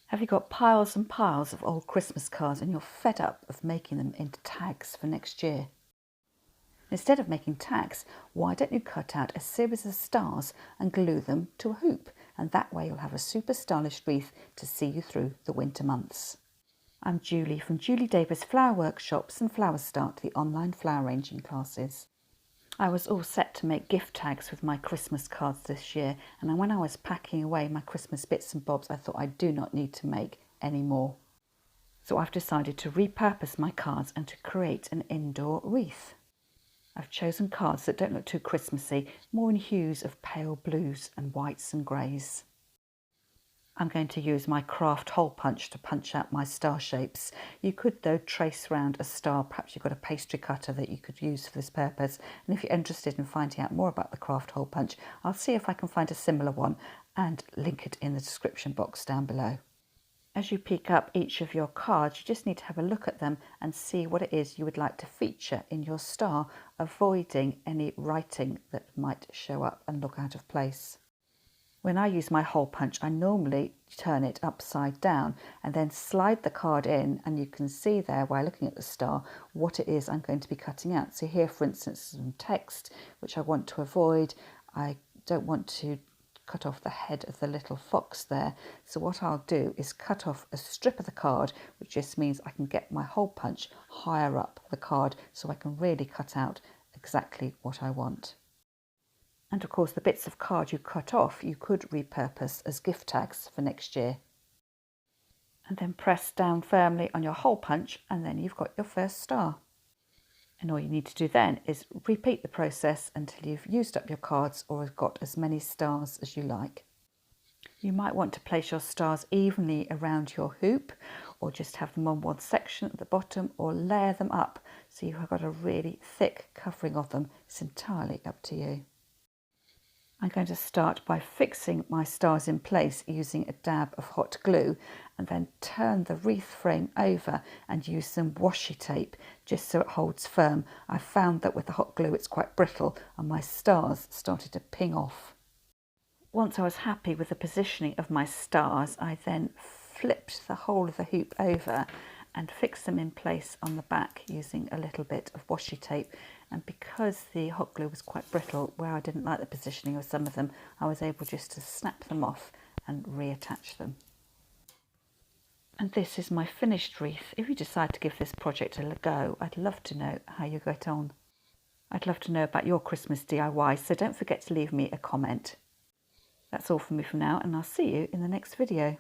Have you got piles and piles of old Christmas cards and you're fed up of making them into tags for next year? Instead of making tags, why don't you cut out a series of stars and glue them to a hoop, and that way you'll have a super stylish wreath to see you through the winter months. I'm Julie from Julie Davis Flower Workshops and Flower Start, the online flower arranging classes. I was all set to make gift tags with my Christmas cards this year, and when I was packing away my Christmas bits and bobs, I thought I do not need to make any more. So I've decided to repurpose my cards and to create an indoor wreath. I've chosen cards that don't look too Christmassy, more in hues of pale blues and whites and greys. I'm going to use my craft hole punch to punch out my star shapes. You could though trace around a star, perhaps you've got a pastry cutter that you could use for this purpose. And if you're interested in finding out more about the craft hole punch, I'll see if I can find a similar one and link it in the description box down below. As you pick up each of your cards, you just need to have a look at them and see what it is you would like to feature in your star, avoiding any writing that might show up and look out of place. When I use my hole punch, I normally turn it upside down and then slide the card in, and you can see there while looking at the star what it is I'm going to be cutting out. So here, for instance, some text which I want to avoid. I don't want to cut off the head of the little fox there. So what I'll do is cut off a strip of the card, which just means I can get my hole punch higher up the card so I can really cut out exactly what I want. And of course the bits of card you cut off you could repurpose as gift tags for next year. And then press down firmly on your hole punch and then you've got your first star. And all you need to do then is repeat the process until you've used up your cards or have got as many stars as you like. You might want to place your stars evenly around your hoop, or just have them on one section at the bottom, or layer them up so you've got a really thick covering of them. It's entirely up to you. I'm going to start by fixing my stars in place using a dab of hot glue, and then turn the wreath frame over and use some washi tape just so it holds firm. I found that with the hot glue it's quite brittle and my stars started to ping off. Once I was happy with the positioning of my stars, I then flipped the whole of the hoop over and fix them in place on the back using a little bit of washi tape. And because the hot glue was quite brittle, where I didn't like the positioning of some of them, I was able just to snap them off and reattach them. And this is my finished wreath. If you decide to give this project a go, I'd love to know how you get on. I'd love to know about your Christmas DIY, so don't forget to leave me a comment. That's all from me for now, and I'll see you in the next video.